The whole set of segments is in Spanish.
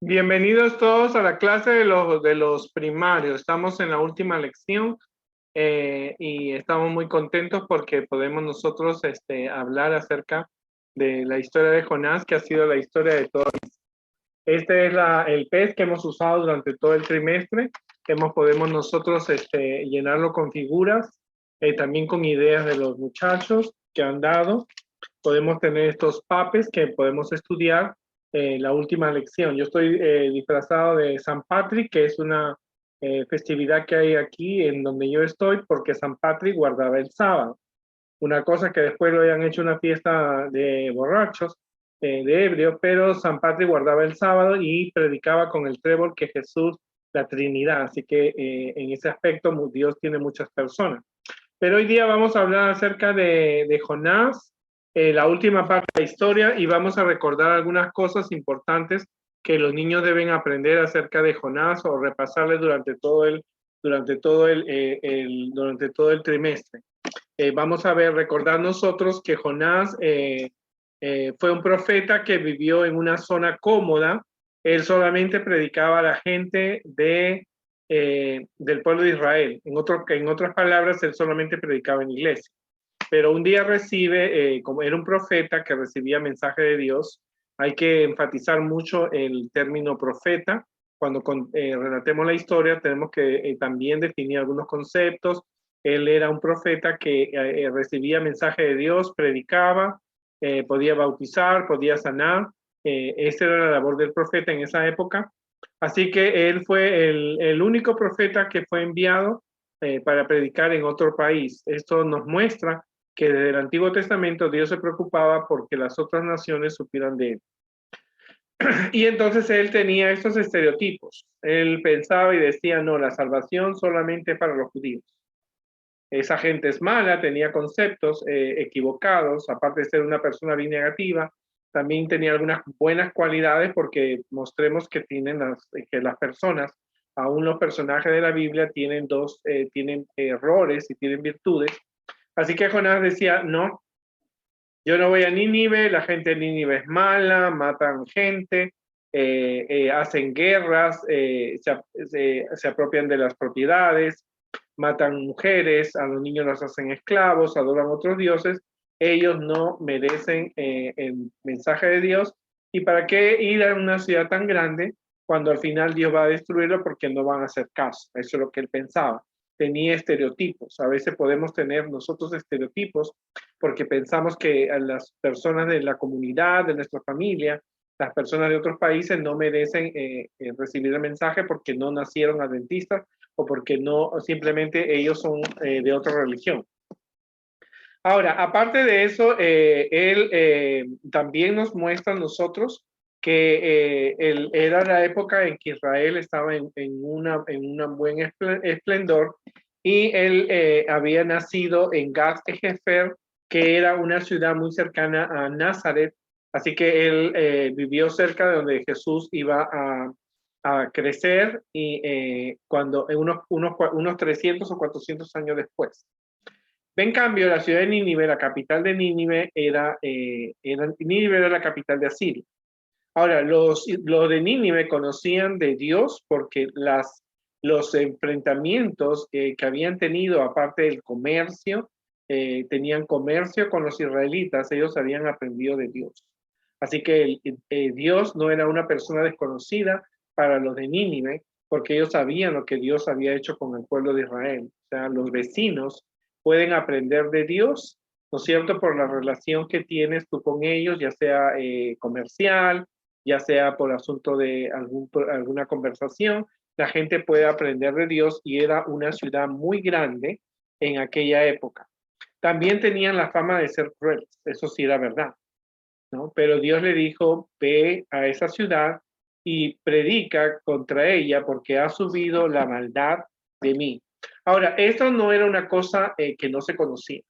Bienvenidos todos a la clase de los primarios. Estamos en la última lección y estamos muy contentos porque podemos nosotros hablar acerca de la historia de Jonás, que ha sido la historia de todos. Este es el pez que hemos usado durante todo el trimestre. Podemos nosotros llenarlo con figuras, también con ideas de los muchachos que han dado. Podemos tener estos papes que podemos estudiar la última lección. Yo estoy disfrazado de San Patrick, que es una festividad que hay aquí en donde yo estoy, porque San Patrick guardaba el sábado. Una cosa que después lo hayan hecho una fiesta de borrachos, de ebrios, pero San Patrick guardaba el sábado y predicaba con el trébol que Jesús, la Trinidad. Así que en ese aspecto Dios tiene muchas personas. Pero hoy día vamos a hablar acerca de Jonás, la última parte de la historia, y vamos a recordar algunas cosas importantes que los niños deben aprender acerca de Jonás o repasarle durante todo el trimestre. Vamos a recordar nosotros que Jonás fue un profeta que vivió en una zona cómoda. Él solamente predicaba a la gente del pueblo de Israel. En otras palabras, él solamente predicaba en iglesia. Pero un día recibe, como era un profeta que recibía mensaje de Dios, hay que enfatizar mucho el término profeta. Cuando relatemos la historia, tenemos que también definir algunos conceptos. Él era un profeta que recibía mensaje de Dios, predicaba, podía bautizar, podía sanar. Esa era la labor del profeta en esa época. Así que él fue el único profeta que fue enviado para predicar en otro país. Esto nos muestra que desde el Antiguo Testamento Dios se preocupaba porque las otras naciones supieran de él. Y entonces él tenía estos estereotipos. Él pensaba y decía, no, la salvación solamente para los judíos. Esa gente es mala, tenía conceptos equivocados, aparte de ser una persona bien negativa, también tenía algunas buenas cualidades porque mostremos que que las personas, aún los personajes de la Biblia, tienen errores y tienen virtudes. Así que Jonás decía, no, yo no voy a Nínive, la gente de Nínive es mala, matan gente, hacen guerras, se apropian de las propiedades, matan mujeres, a los niños los hacen esclavos, adoran otros dioses. Ellos no merecen el mensaje de Dios. ¿Y para qué ir a una ciudad tan grande cuando al final Dios va a destruirlo porque no van a hacer caso? Eso es lo que él pensaba. Tenía estereotipos. A veces podemos tener nosotros estereotipos porque pensamos que a las personas de la comunidad, de nuestra familia, las personas de otros países no merecen recibir el mensaje porque no nacieron adventistas o porque no, simplemente ellos son de otra religión. Ahora, aparte de eso, él también nos muestra a nosotros que era la época en que Israel estaba en un buen esplendor, y él había nacido en Gat-Hefer, que era una ciudad muy cercana a Nazaret, así que él vivió cerca de donde Jesús iba a crecer, y cuando unos 300 o 400 años después. En cambio, la ciudad de Nínive, la capital de Nínive, Nínive era la capital de Asiria. Ahora, los de Nínive conocían de Dios porque los enfrentamientos que habían tenido, aparte del comercio, tenían comercio con los israelitas, ellos habían aprendido de Dios. Así que Dios no era una persona desconocida para los de Nínive, porque ellos sabían lo que Dios había hecho con el pueblo de Israel. O sea, los vecinos pueden aprender de Dios, ¿no es cierto?, por la relación que tienes tú con ellos, ya sea comercial, ya sea por asunto de alguna conversación. La gente puede aprender de Dios, y era una ciudad muy grande en aquella época. También tenían la fama de ser crueles, eso sí era verdad, ¿no? Pero Dios le dijo, ve a esa ciudad y predica contra ella porque ha subido la maldad de mí. Ahora, esto no era una cosa que no se conocía.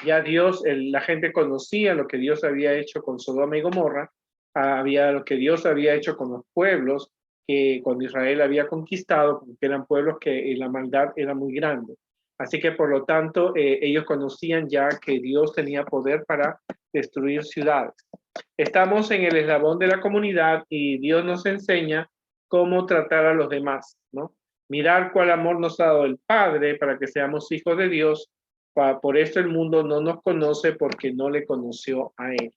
Ya la gente conocía lo que Dios había hecho con Sodoma y Gomorra, lo que Dios había hecho con los pueblos que cuando Israel había conquistado, porque eran pueblos que la maldad era muy grande. Así que por lo tanto ellos conocían ya que Dios tenía poder para destruir ciudades. Estamos en el eslabón de la comunidad y Dios nos enseña cómo tratar a los demás, ¿no? Mirar cuál amor nos ha dado el Padre para que seamos hijos de Dios. Por esto el mundo no nos conoce porque no le conoció a Él.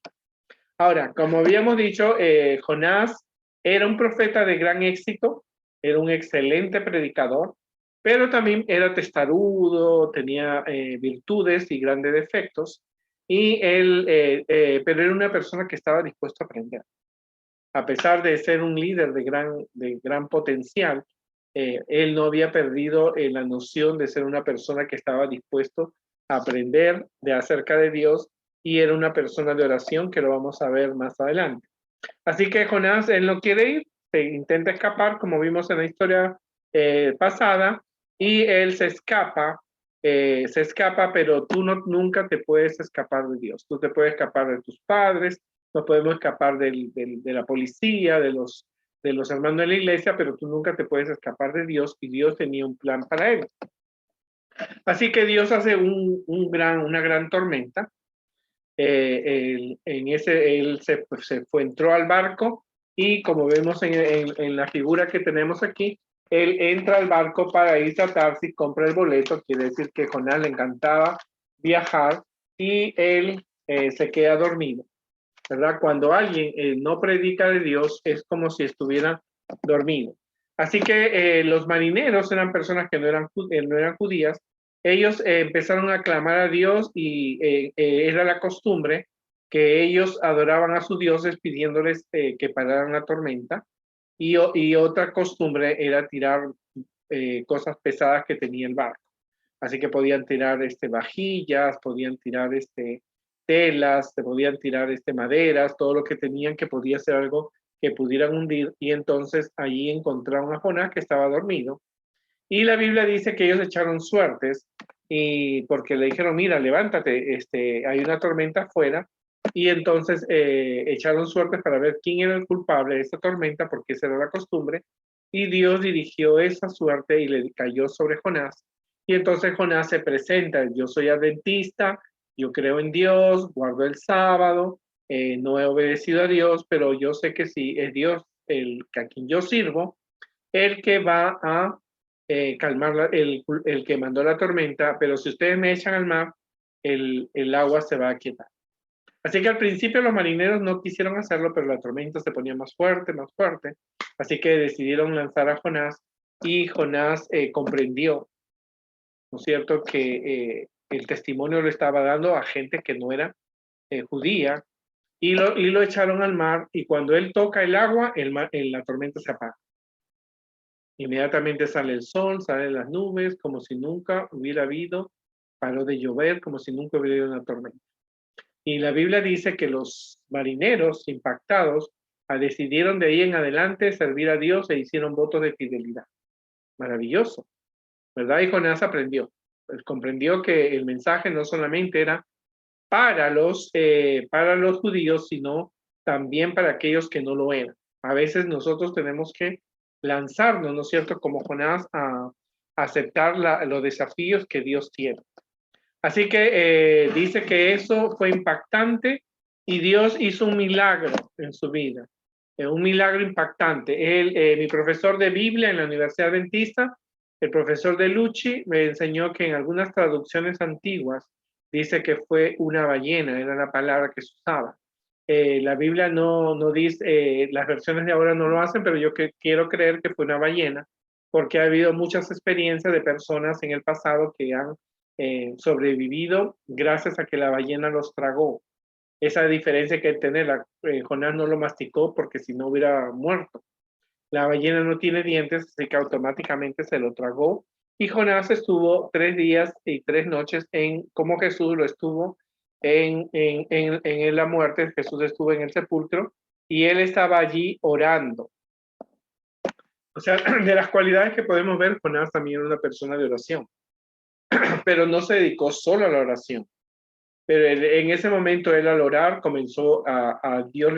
Ahora, como habíamos dicho, Jonás era un profeta de gran éxito, era un excelente predicador, pero también era testarudo, tenía virtudes y grandes defectos, pero era una persona que estaba dispuesta a aprender. A pesar de ser un líder de gran potencial, él no había perdido la noción de ser una persona que estaba dispuesto a aprender de acerca de Dios y era una persona de oración que lo vamos a ver más adelante. Así que Jonás, él no quiere ir, se intenta escapar, como vimos en la historia pasada, y él se escapa, pero tú nunca te puedes escapar de Dios. Tú te puedes escapar de tus padres, no podemos escapar de la policía, de los hermanos de la iglesia, pero tú nunca te puedes escapar de Dios y Dios tenía un plan para él. Así que Dios hace una gran tormenta. Él entró al barco y como vemos en la figura que tenemos aquí, él entra al barco para ir a Tarsis, compra el boleto, quiere decir que Jonás le encantaba viajar y él se queda dormido, ¿verdad? Cuando alguien no predica de Dios es como si estuviera dormido. Así que los marineros eran personas que no eran judías. Ellos empezaron a clamar a Dios y era la costumbre que ellos adoraban a sus dioses pidiéndoles que pararan la tormenta. Y otra costumbre era tirar cosas pesadas que tenía el barco. Así que podían tirar vajillas, podían tirar telas, se podían tirar maderas, todo lo que tenían que podía ser algo que pudieran hundir. Y entonces allí encontraron a Jonás que estaba dormido. Y la Biblia dice que ellos echaron suertes y porque le dijeron, mira, levántate, hay una tormenta afuera. Y entonces echaron suertes para ver quién era el culpable de esta tormenta, porque esa era la costumbre. Y Dios dirigió esa suerte y le cayó sobre Jonás. Y entonces Jonás se presenta, yo soy adventista, yo creo en Dios, guardo el sábado, no he obedecido a Dios, pero yo sé que sí, es Dios a quien yo sirvo, el que va a calmar, el que mandó la tormenta, pero si ustedes me echan al mar, el agua se va a quietar. Así que al principio los marineros no quisieron hacerlo, pero la tormenta se ponía más fuerte, así que decidieron lanzar a Jonás y Jonás comprendió, ¿no es cierto?, que el testimonio lo estaba dando a gente que no era judía y lo echaron al mar y cuando él toca el agua, la tormenta se apaga. Inmediatamente sale el sol, salen las nubes, como si nunca hubiera habido, paró de llover, como si nunca hubiera habido una tormenta. Y la Biblia dice que los marineros impactados decidieron de ahí en adelante servir a Dios e hicieron votos de fidelidad. Maravilloso, ¿verdad? Y Jonás aprendió. Él comprendió que el mensaje no solamente era para los judíos, sino también para aquellos que no lo eran. A veces nosotros tenemos que lanzarnos, ¿no es cierto?, como Jonás, a aceptar los desafíos que Dios tiene. Así que dice que eso fue impactante y Dios hizo un milagro en su vida, un milagro impactante. Mi profesor de Biblia en la Universidad Adventista, el profesor de Lucci, me enseñó que en algunas traducciones antiguas dice que fue una ballena, era la palabra que se usaba. La Biblia no dice, las versiones de ahora no lo hacen, pero yo quiero creer que fue una ballena, porque ha habido muchas experiencias de personas en el pasado que han sobrevivido gracias a que la ballena los tragó. Esa diferencia que hay que tener, Jonás no lo masticó porque si no hubiera muerto. La ballena no tiene dientes, así que automáticamente se lo tragó. Y Jonás estuvo 3 días y 3 noches como Jesús lo estuvo en la muerte. Jesús estuvo en el sepulcro y él estaba allí orando. O sea, de las cualidades que podemos ver, Jonás también era una persona de oración. Pero no se dedicó solo a la oración. Pero en ese momento él al orar comenzó a Dios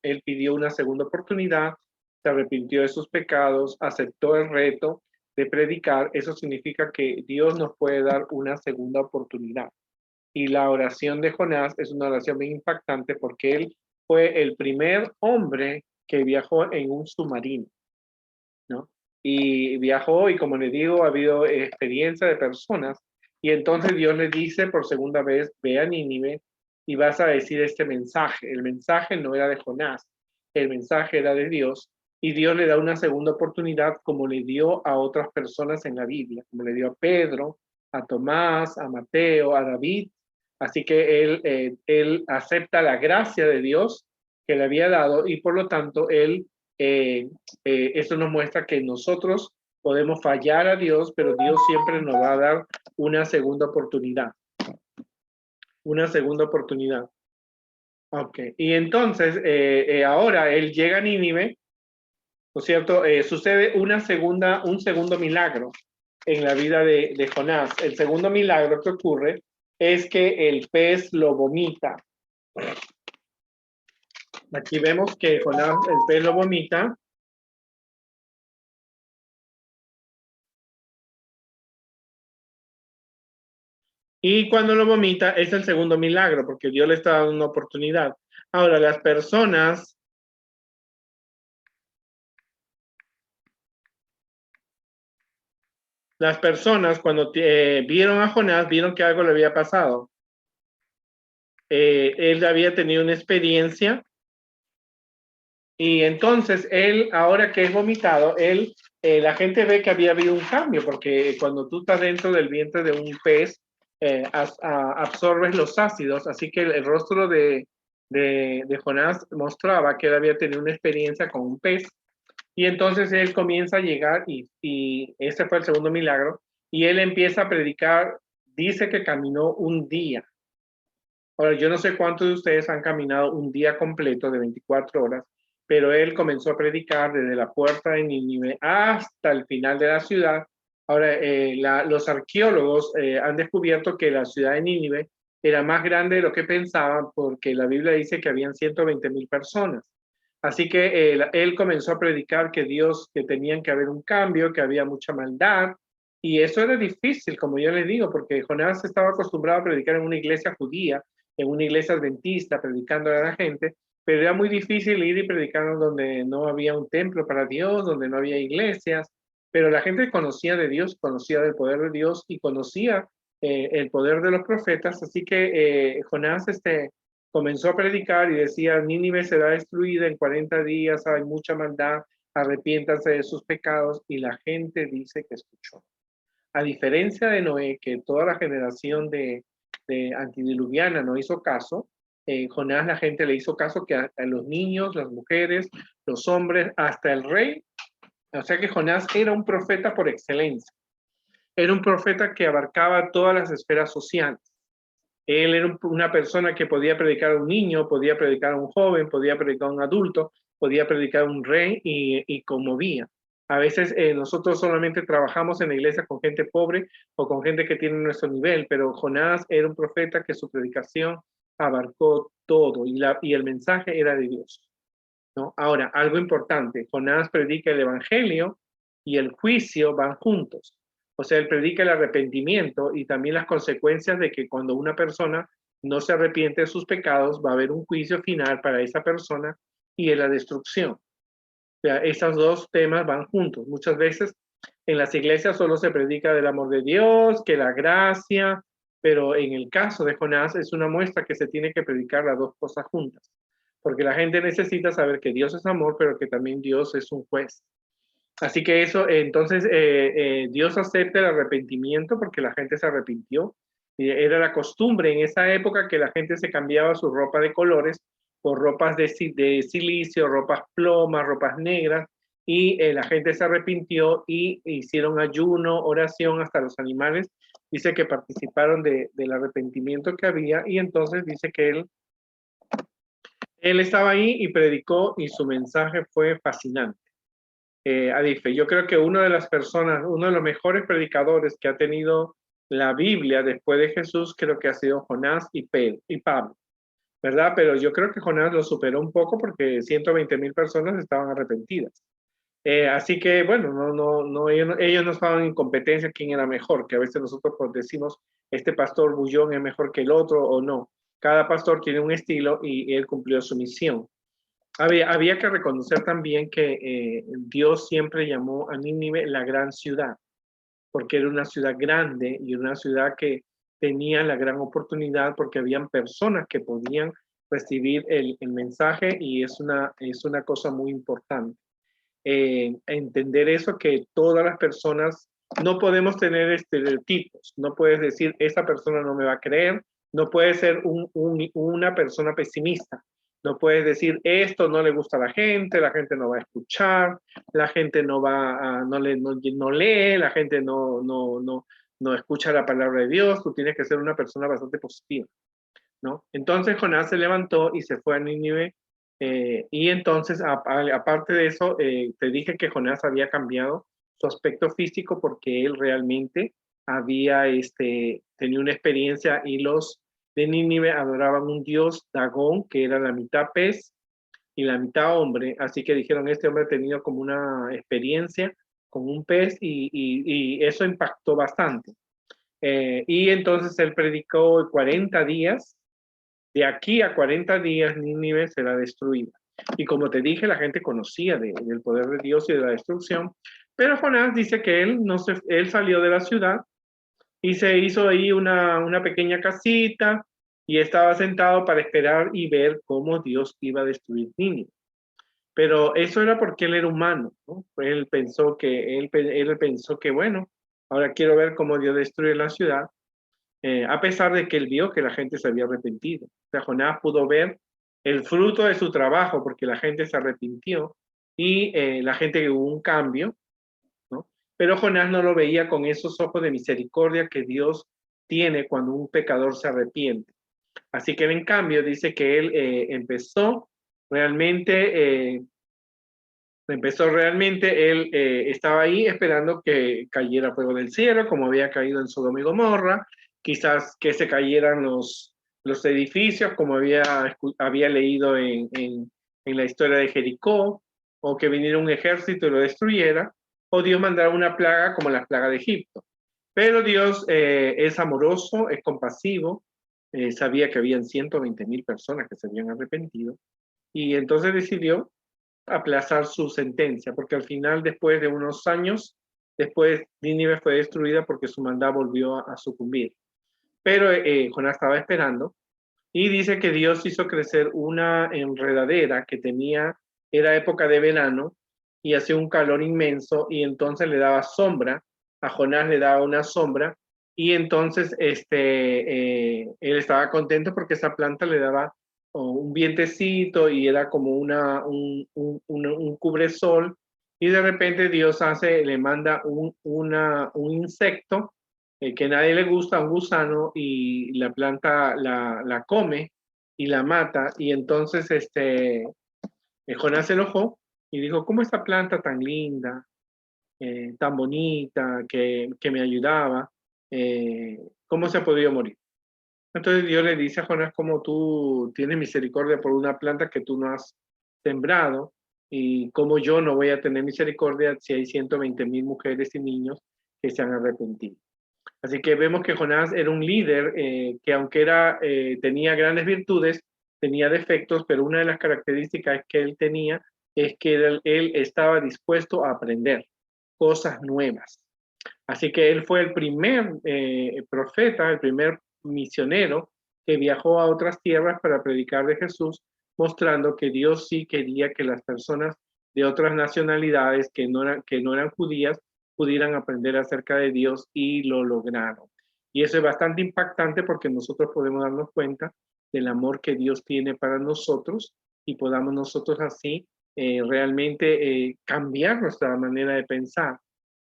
él pidió una segunda oportunidad, se arrepintió de sus pecados, aceptó el reto de predicar. Eso significa que Dios nos puede dar una segunda oportunidad. Y la oración de Jonás es una oración bien impactante porque él fue el primer hombre que viajó en un submarino, ¿no? Y viajó y como les digo, ha habido experiencia de personas y entonces Dios le dice por segunda vez, ve a Nínive y vas a decir este mensaje. El mensaje no era de Jonás, el mensaje era de Dios y Dios le da una segunda oportunidad como le dio a otras personas en la Biblia, como le dio a Pedro, a Tomás, a Mateo, a David. Así que él acepta la gracia de Dios que le había dado y por lo tanto eso nos muestra que nosotros podemos fallar a Dios, pero Dios siempre nos va a dar una segunda oportunidad. Una segunda oportunidad. Ok. Y entonces, ahora él llega a Nínive, ¿no es cierto? Sucede un segundo milagro en la vida de Jonás. El segundo milagro que ocurre es que el pez lo vomita. Aquí vemos que Jonás, el pez lo vomita. Y cuando lo vomita es el segundo milagro, porque Dios le está dando una oportunidad. Ahora, las personas cuando vieron a Jonás, vieron que algo le había pasado. Él había tenido una experiencia y entonces él, ahora que es vomitado, la gente ve que había habido un cambio, porque cuando tú estás dentro del vientre de un pez, absorbes los ácidos, así que el rostro de Jonás mostraba que él había tenido una experiencia con un pez, y entonces él comienza a llegar, y ese fue el segundo milagro, y él empieza a predicar, dice que caminó un día. Ahora, yo no sé cuántos de ustedes han caminado un día completo de 24 horas, pero él comenzó a predicar desde la puerta de Nínive hasta el final de la ciudad. Ahora, los arqueólogos han descubierto que la ciudad de Nínive era más grande de lo que pensaban, porque la Biblia dice que habían 120,000 personas. Así que él comenzó a predicar que tenían que haber un cambio, que había mucha maldad, y eso era difícil, como yo les digo, porque Jonás estaba acostumbrado a predicar en una iglesia judía, en una iglesia adventista, predicando a la gente, pero era muy difícil ir y predicar donde no había un templo para Dios, donde no había iglesias, pero la gente conocía de Dios, conocía del poder de Dios y conocía el poder de los profetas, así que Jonás comenzó a predicar y decía, Nínive será destruida en 40 días, hay mucha maldad, arrepiéntanse de sus pecados, y la gente dice que escuchó. A diferencia de Noé, que toda la generación de antidiluviana no hizo caso, Jonás la gente le hizo caso, que a los niños, las mujeres, los hombres, hasta el rey. O sea que Jonás era un profeta por excelencia. Era un profeta que abarcaba todas las esferas sociales. Él era una persona que podía predicar a un niño, podía predicar a un joven, podía predicar a un adulto, podía predicar a un rey y conmovía. A veces nosotros solamente trabajamos en la iglesia con gente pobre o con gente que tiene nuestro nivel, pero Jonás era un profeta que su predicación abarcó todo y el mensaje era de Dios, ¿no? Ahora, algo importante, Jonás predica el evangelio y el juicio van juntos. O sea, él predica el arrepentimiento y también las consecuencias de que cuando una persona no se arrepiente de sus pecados, va a haber un juicio final para esa persona y en la destrucción. O sea, esos dos temas van juntos. Muchas veces en las iglesias solo se predica del amor de Dios, que la gracia, pero en el caso de Jonás es una muestra que se tiene que predicar las dos cosas juntas, porque la gente necesita saber que Dios es amor, pero que también Dios es un juez. Así que eso, entonces Dios acepta el arrepentimiento porque la gente se arrepintió. Era la costumbre en esa época que la gente se cambiaba su ropa de colores por ropas de silicio, ropas plomas, ropas negras, y la gente se arrepintió y hicieron ayuno, oración, hasta los animales. Dice que participaron del arrepentimiento que había, y entonces dice que él estaba ahí y predicó y su mensaje fue fascinante. Adife, yo creo que uno de los mejores predicadores que ha tenido la Biblia después de Jesús, creo que ha sido Jonás y Pablo, ¿verdad? Pero yo creo que Jonás lo superó un poco porque 120,000 personas estaban arrepentidas. Así que, bueno, ellos no estaban en competencia quién era mejor, que a veces nosotros pues, decimos, este pastor Bullón es mejor que el otro o no. Cada pastor tiene un estilo y él cumplió su misión. Había que reconocer también que Dios siempre llamó a Nínive la gran ciudad, porque era una ciudad grande y una ciudad que tenía la gran oportunidad porque habían personas que podían recibir el mensaje y es una cosa muy importante. Entender eso, que todas las personas, no podemos tener estereotipos, no puedes decir, esa persona no me va a creer, no puedes ser una persona pesimista, no puedes decir, esto no le gusta a la gente no va a escuchar, la gente no va a, no lee, la gente no escucha la palabra de Dios, tú tienes que ser una persona bastante positiva, ¿no? Entonces Jonás se levantó y se fue a Nínive, y entonces, aparte de eso, te dije que Jonás había cambiado su aspecto físico porque él realmente había tenido una experiencia, y los de Nínive adoraban un dios Dagón, que era la mitad pez y la mitad hombre, así que dijeron, este hombre ha tenido como una experiencia con un pez y eso impactó bastante. Y entonces él predicó 40 días. De aquí a 40 días Nínive será destruida. Y como te dije, la gente conocía del poder de Dios y de la destrucción, pero Jonás dice que él salió de la ciudad y se hizo ahí una pequeña casita y estaba sentado para esperar y ver cómo Dios iba a destruir Nínive. Pero eso era porque él era humano, ¿no? Él pensó que, bueno, ahora quiero ver cómo Dios destruye la ciudad. A pesar de que él vio que la gente se había arrepentido. O sea, Jonás pudo ver el fruto de su trabajo porque la gente se arrepintió y la gente hubo un cambio, ¿no? Pero Jonás no lo veía con esos ojos de misericordia que Dios tiene cuando un pecador se arrepiente. Así que él, en cambio, dice que él realmente, él estaba ahí esperando que cayera fuego del cielo, como había caído en Sodoma y Gomorra, quizás que se cayeran los edificios, como había leído en la historia de Jericó, o que viniera un ejército y lo destruyera, o Dios mandara una plaga como la plaga de Egipto. Pero Dios es amoroso, es compasivo, sabía que habían 120,000 personas que se habían arrepentido, y entonces decidió aplazar su sentencia, porque al final, después de unos años, después Nínive fue destruida porque su maldad volvió a sucumbir. Pero Jonás estaba esperando y dice que Dios hizo crecer una enredadera que era época de verano y hacía un calor inmenso y entonces le daba sombra, a Jonás le daba una sombra y entonces él estaba contento porque esa planta le daba un vientecito y era como un cubresol, y de repente Dios le manda un insecto que a nadie le gusta, un gusano, y la planta la come y la mata, y entonces Jonás se enojó y dijo, ¿cómo esta planta tan linda, tan bonita, que me ayudaba, cómo se ha podido morir? Entonces Dios le dice a Jonás, como tú tienes misericordia por una planta que tú no has sembrado, y como yo no voy a tener misericordia si hay 120,000 mujeres y niños que se han arrepentido. Así que vemos que Jonás era un líder que, aunque tenía grandes virtudes, tenía defectos, pero una de las características que él tenía es que él estaba dispuesto a aprender cosas nuevas. Así que él fue el primer profeta, el primer misionero que viajó a otras tierras para predicar de Jesús, mostrando que Dios sí quería que las personas de otras nacionalidades que no eran judías pudieran aprender acerca de Dios, y lo lograron. Y eso es bastante impactante porque nosotros podemos darnos cuenta del amor que Dios tiene para nosotros, y podamos nosotros así realmente cambiar nuestra manera de pensar.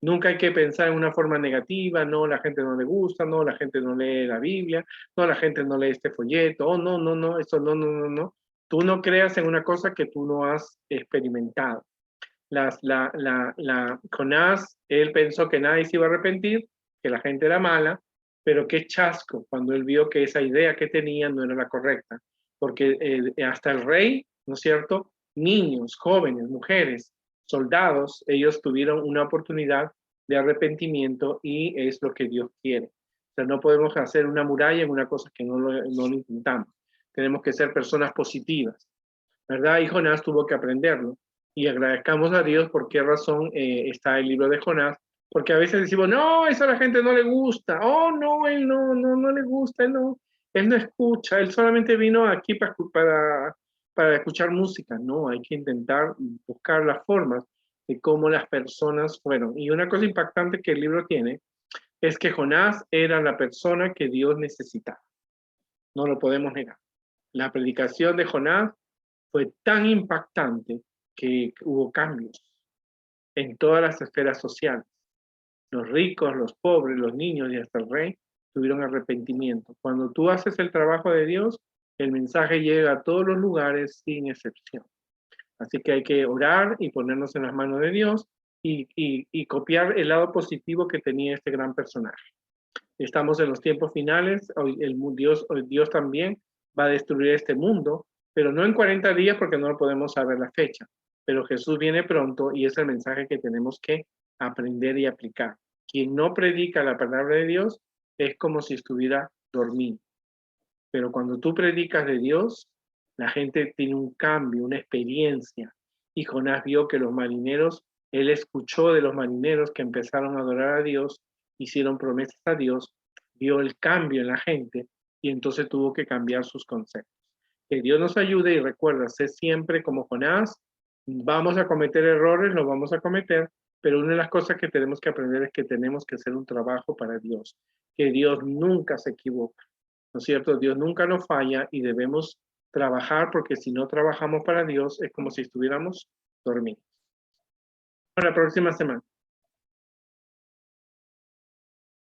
Nunca hay que pensar en una forma negativa, no, la gente no le gusta, no, la gente no lee la Biblia, no, la gente no lee este folleto, oh, no, no, no, eso no, no, no, no. Tú no creas en una cosa que tú no has experimentado. Jonás, él pensó que nadie se iba a arrepentir, que la gente era mala, pero qué chasco cuando él vio que esa idea que tenía no era la correcta, porque hasta el rey, ¿no es cierto? Niños, jóvenes, mujeres, soldados, ellos tuvieron una oportunidad de arrepentimiento, y es lo que Dios quiere. O sea, no podemos hacer una muralla en una cosa que no lo intentamos. Tenemos que ser personas positivas, ¿verdad? Y Jonás tuvo que aprenderlo. Y agradezcamos a Dios por qué razón está el libro de Jonás, porque a veces decimos, no, eso a la gente no le gusta, oh, no, él no le gusta, él no escucha, él solamente vino aquí para escuchar música. No, hay que intentar buscar las formas de cómo las personas fueron. Y una cosa impactante que el libro tiene es que Jonás era la persona que Dios necesitaba. No lo podemos negar. La predicación de Jonás fue tan impactante que hubo cambios en todas las esferas sociales. Los ricos, los pobres, los niños y hasta el rey tuvieron arrepentimiento. Cuando tú haces el trabajo de Dios, el mensaje llega a todos los lugares sin excepción. Así que hay que orar y ponernos en las manos de Dios y copiar el lado positivo que tenía este gran personaje. Estamos en los tiempos finales, hoy Dios también va a destruir este mundo, pero no en 40 días porque no podemos saber la fecha. Pero Jesús viene pronto y es el mensaje que tenemos que aprender y aplicar. Quien no predica la palabra de Dios es como si estuviera dormido. Pero cuando tú predicas de Dios, la gente tiene un cambio, una experiencia. Y Jonás vio que los marineros, él escuchó de los marineros que empezaron a adorar a Dios, hicieron promesas a Dios, vio el cambio en la gente y entonces tuvo que cambiar sus conceptos. Que Dios nos ayude y recuerda, sé siempre como Jonás, vamos a cometer errores, los vamos a cometer, pero una de las cosas que tenemos que aprender es que tenemos que hacer un trabajo para Dios, que Dios nunca se equivoca, ¿no es cierto? Dios nunca nos falla y debemos trabajar porque si no trabajamos para Dios es como si estuviéramos dormidos. Para la próxima semana.